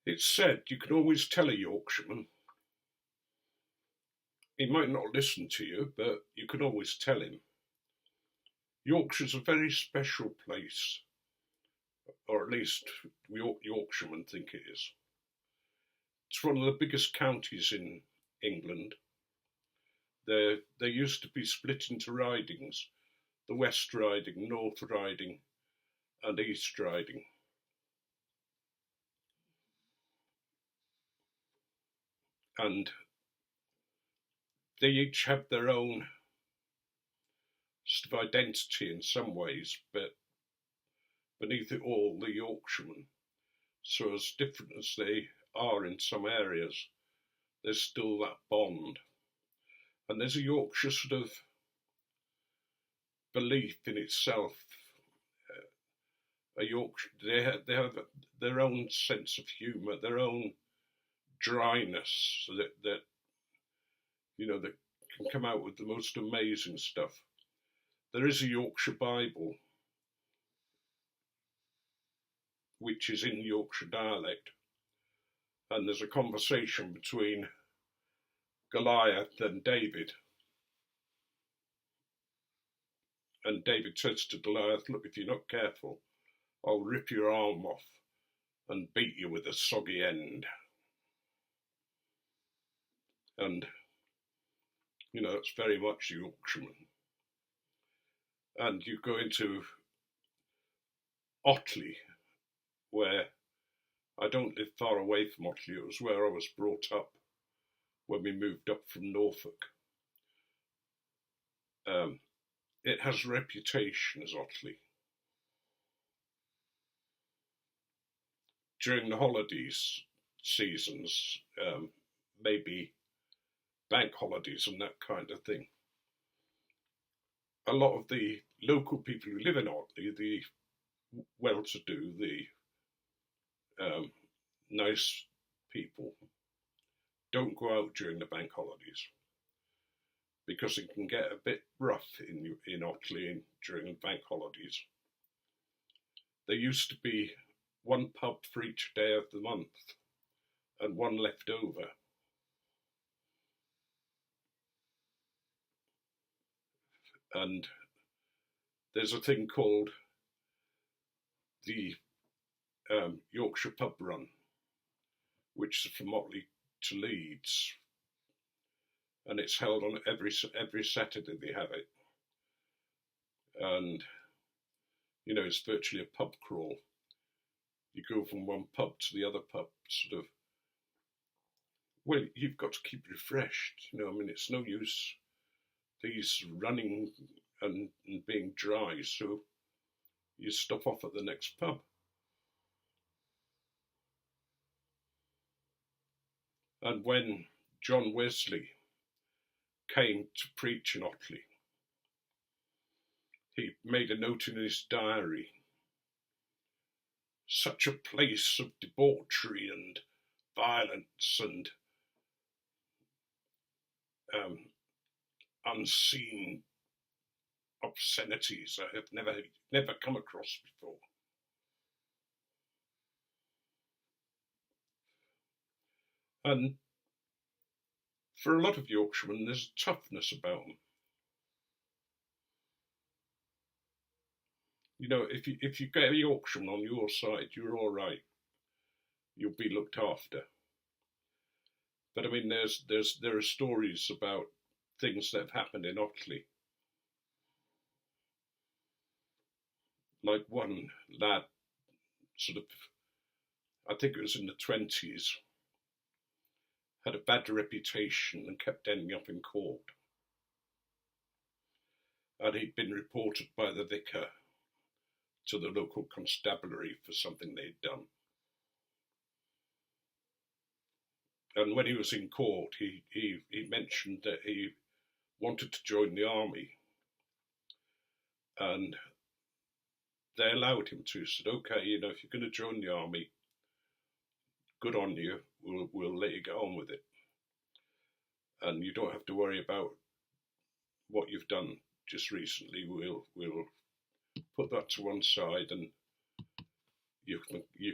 It's said you can always tell a Yorkshireman. He might not listen to you, but you can always tell him. Yorkshire's a very special place, or at least Yorkshiremen think it is. It's one of the biggest counties in England. They used to be split into ridings, the West Riding, North Riding, and East Riding. And they each have their own sort of identity in some ways, but beneath it all, the Yorkshiremen. So as different as they are in some areas, there's still that bond. And there's a Yorkshire sort of belief in itself. A Yorkshire, they have their own sense of humour, their own dryness that that can come out with the most amazing stuff. There is a Yorkshire Bible, which is in Yorkshire dialect, and there's a conversation between Goliath and David. And David says to Goliath, "Look, if you're not careful, I'll rip your arm off and beat you with a soggy end." And, it's very much Yorkshireman. And you go into Otley, where I don't live far away from Otley. It was where I was brought up when we moved up from Norfolk. It has a reputation as Otley. During the holidays seasons, maybe bank holidays and that kind of thing, a lot of the local people who live in Otley, the well-to-do, the nice people, don't go out during the bank holidays because it can get a bit rough in Otley during the bank holidays. There used to be one pub for each day of the month and one left over. And there's a thing called the Yorkshire Pub Run, which is from Otley to Leeds, and it's held on every Saturday. They have it, and it's virtually a pub crawl. You go from one pub to the other pub, sort of. Well, you've got to keep refreshed. It's no use these running and being dry, so you stop off at the next pub. And when John Wesley came to preach in Otley, he made a note in his diary, "Such a place of debauchery and violence and unseen obscenities I have never come across before." And for a lot of Yorkshiremen, there's a toughness about them. If you get a Yorkshireman on your side, you're all right. You'll be looked after. But I mean, there are stories about things that have happened in Otley. Like one lad, sort of, I think it was in the 20s, had a bad reputation and kept ending up in court. And he'd been reported by the vicar to the local constabulary for something they'd done. And when he was in court, he mentioned that he wanted to join the army. And they allowed him to. Said, "Okay, if you're going to join the army, good on you. We'll let you get on with it. And you don't have to worry about what you've done just recently. We'll put that to one side, and you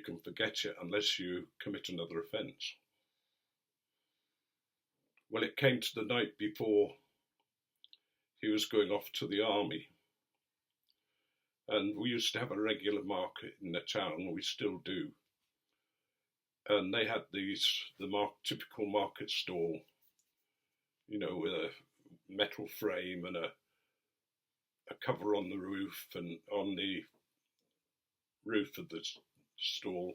can forget it unless you commit another offence. Well, it came to the night before he was going off to the army, and we used to have a regular market in the town, we still do, and they had the typical market stall, with a metal frame and a cover on the roof, and on the roof of the stall.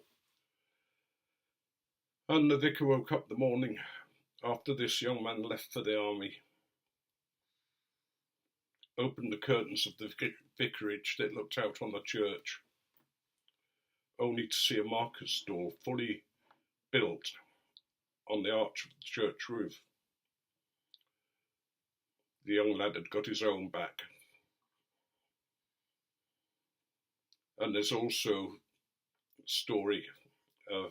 And the vicar woke up the morning after this young man left for the army, opened the curtains of the vicarage that looked out on the church, only to see a market stall fully built on the arch of the church roof. The young lad had got his own back. And there's also a story of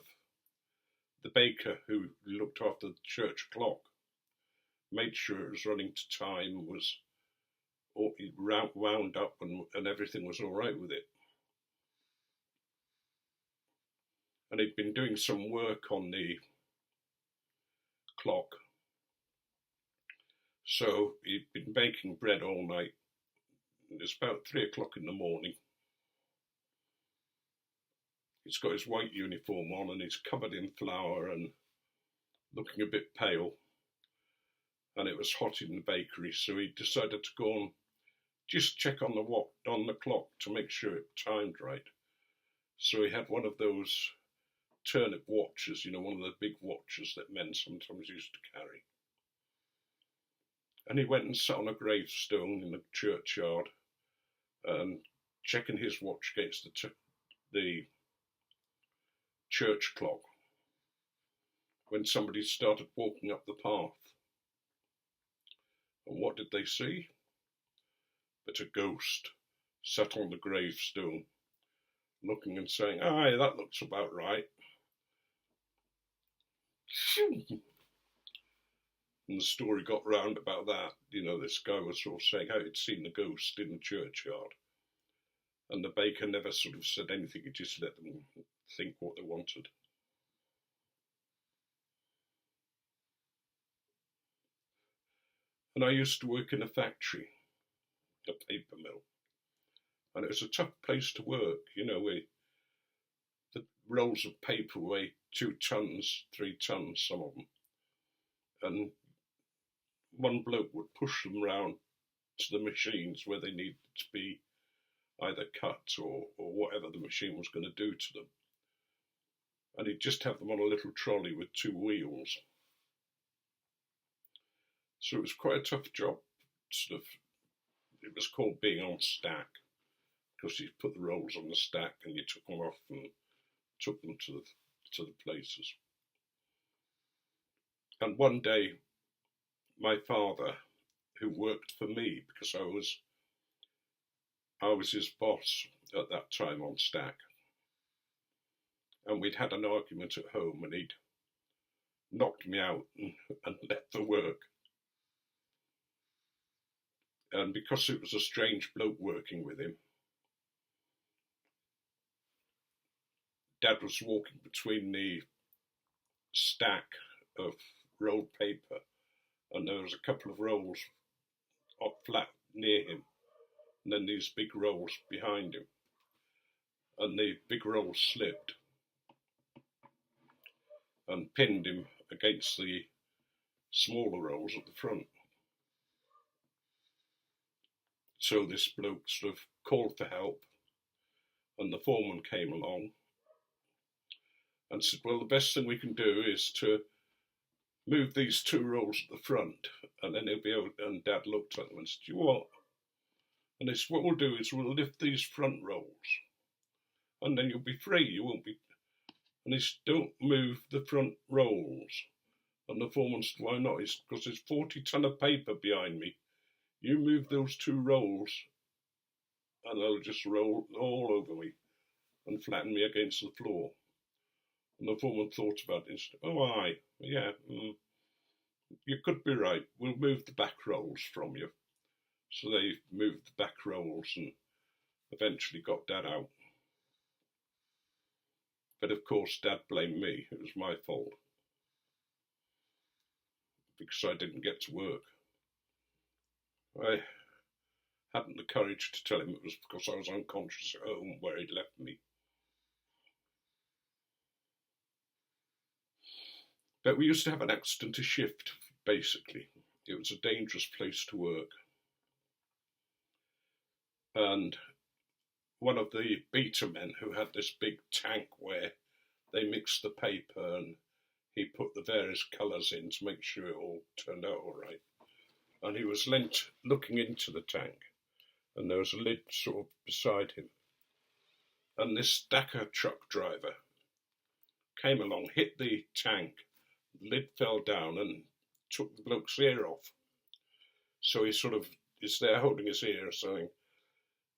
the baker who looked after the church clock, made sure it was running to time, was wound up, and everything was all right with it. And he'd been doing some work on the clock. So he'd been baking bread all night. It's about 3 o'clock in the morning. He's got his white uniform on and he's covered in flour and looking a bit pale. And it was hot in the bakery, so he decided to go and just check on the clock to make sure it timed right. So he had one of those turnip watches, one of the big watches that men sometimes used to carry. And he went and sat on a gravestone in the churchyard, checking his watch against the church clock, when somebody started walking up the path. And what did they see? But a ghost sat on the gravestone, looking and saying, "Aye, that looks about right." And the story got round about that. This guy was sort of saying how he'd seen the ghost in the churchyard. And the baker never sort of said anything, he just let them think what they wanted. And I used to work in a factory, a paper mill. And it was a tough place to work, where the rolls of paper weigh 2 tons, 3 tons, some of them. And one bloke would push them round to the machines where they needed to be either cut or whatever the machine was going to do to them. And he'd just have them on a little trolley with 2 wheels. So it was quite a tough job. It was called being on stack, because you put the rolls on the stack and you took them off and took them to the places. And one day, my father, who worked for me because I was his boss at that time on stack, and we'd had an argument at home, and he'd knocked me out and left the work. And because it was a strange bloke working with him, Dad was walking between the stack of rolled paper, and there was a couple of rolls up flat near him, and then these big rolls behind him, and the big rolls slipped and pinned him against the smaller rolls at the front. So this bloke sort of called for help, and the foreman came along and said, "Well, the best thing we can do is to move these 2 rolls at the front, and then he'll be able." And Dad looked at them and said, "You what?" And they said, "What we'll do is we'll lift these front rolls, and then you'll be free. You won't be." And he said, "Don't move the front rolls." And the foreman said, "Why not?" He said, "Because there's 40 ton of paper behind me. You move those 2 rolls, and they'll just roll all over me and flatten me against the floor." And the foreman thought about it and said, "Oh, aye, yeah, you could be right. We'll move the back rolls from you." So they moved the back rolls and eventually got Dad out. But of course, Dad blamed me. It was my fault because I didn't get to work. I hadn't the courage to tell him it was because I was unconscious at home where he'd left me. But we used to have an accident a shift, basically. It was a dangerous place to work. And one of the beta men who had this big tank where they mixed the paper and he put the various colours in to make sure it all turned out all right. And he was looking into the tank, and there was a lid sort of beside him. And this stacker truck driver came along, hit the tank, the lid fell down and took the bloke's ear off. So he sort of is there holding his ear saying,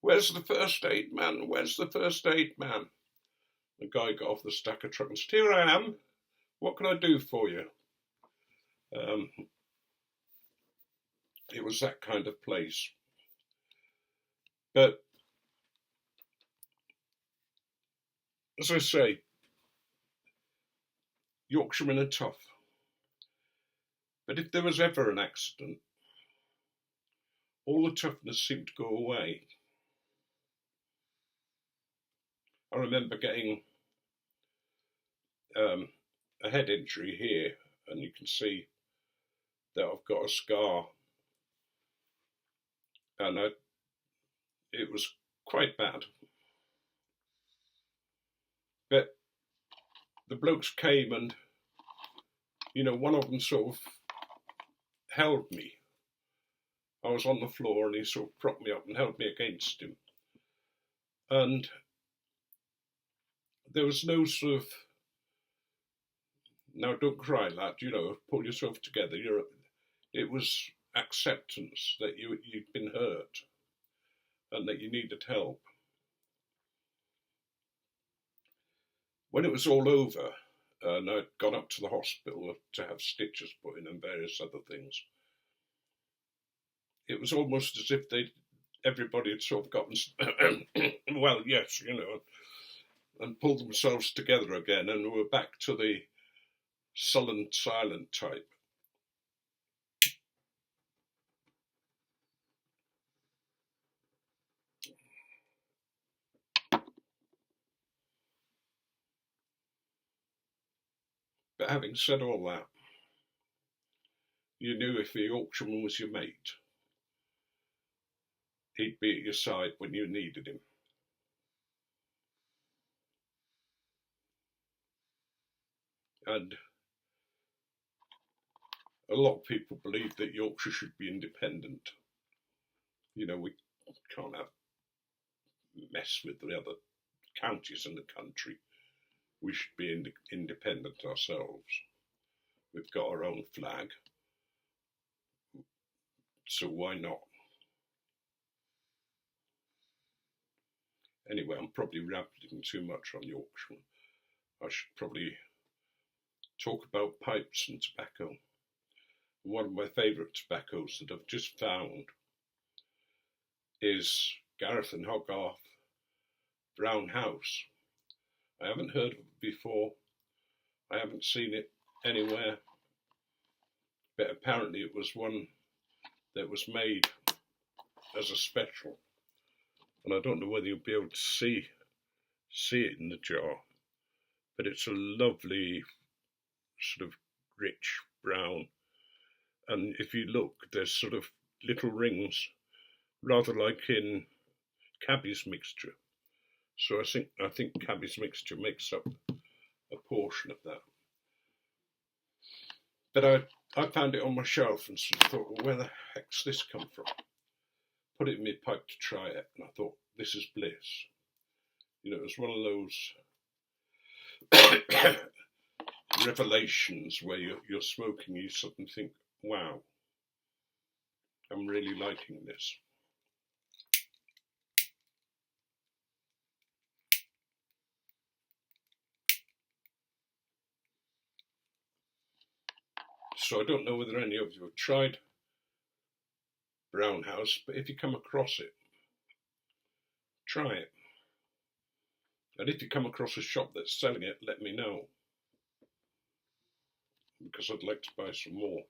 "Where's the first aid man? Where's the first aid man?" The guy got off the stacker truck and said, "Here I am. What can I do for you?" It was that kind of place. But as I say, Yorkshiremen are tough. But if there was ever an accident, all the toughness seemed to go away. I remember getting a head injury here, and you can see that I've got a scar, and it was quite bad. But the blokes came and, one of them sort of held me. I was on the floor and he sort of propped me up and held me against him. And there was no sort of, "Now don't cry, lad, pull yourself together." It was acceptance that you'd been hurt and that you needed help. When it was all over and I'd gone up to the hospital to have stitches put in and various other things, it was almost as if everybody had sort of gotten, well, yes, and pulled themselves together again and were back to the sullen, silent type. But having said all that, you knew if a Yorkshireman was your mate, he'd be at your side when you needed him. And a lot of people believe that Yorkshire should be independent. We can't mess with the other counties in the country. We should be independent ourselves. We've got our own flag, so why not? Anyway, I'm probably rambling too much on Yorkshire. I should probably talk about pipes and tobacco. One of my favourite tobaccos that I've just found is Gareth and Hogarth Brown House. I haven't heard of it before. I haven't seen it anywhere. But apparently it was one that was made as a special. And I don't know whether you'll be able to see it in the jar. But it's a lovely sort of rich brown. And if you look, there's sort of little rings, rather like in Cabby's mixture. So I think Cabby's mixture makes up a portion of that. But I found it on my shelf and sort of thought, well, where the heck's this come from? Put it in my pipe to try it, and I thought, this is bliss. It was one of those revelations where you're smoking, you suddenly think, wow, I'm really liking this. So I don't know whether any of you have tried Brown House, but if you come across it, try it. And if you come across a shop that's selling it, let me know, because I'd like to buy some more.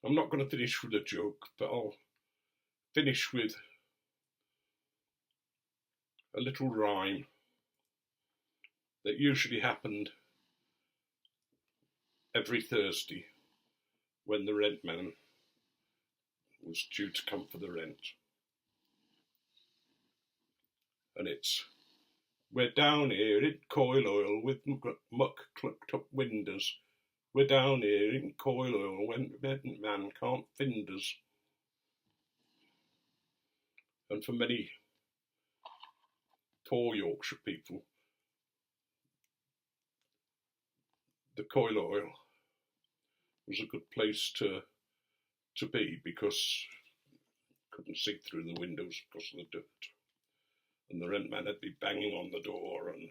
I'm not going to finish with a joke, but I'll finish with a little rhyme that usually happened every Thursday when the rent man was due to come for the rent. And it's, we're down here in coil oil with muck clucked up windows. We're down here in coil oil when the rent man can't find us. And for many poor Yorkshire people, the coil oil was a good place to be, because couldn't see through the windows because of the dirt. And the rent man would be banging on the door and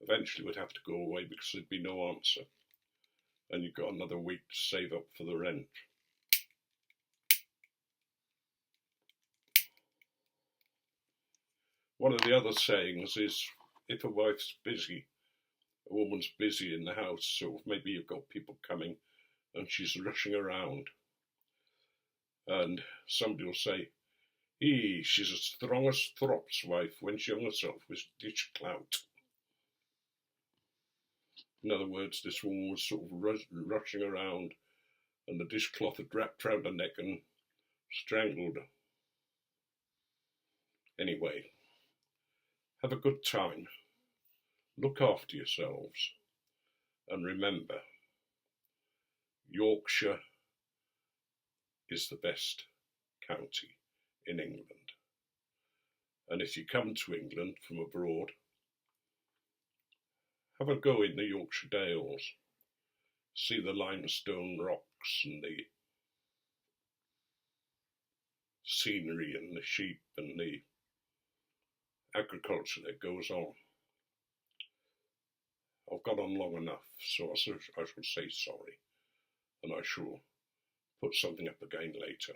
eventually would have to go away because there'd be no answer. And you've got another week to save up for the rent. One of the other sayings is, if a wife's busy, a woman's busy in the house, so maybe you've got people coming and she's rushing around, and somebody will say, she's as strong as Throp's wife when she hung herself with dish clout. In other words, this woman was sort of rushing around and the dishcloth had wrapped round her neck and strangled her. Anyway, have a good time, look after yourselves, and remember, Yorkshire is the best county in England. And if you come to England from abroad, have a go in the Yorkshire Dales, see the limestone rocks and the scenery and the sheep and the agriculture that goes on. I've gone on long enough, so I shall say sorry, and I shall put something up again later.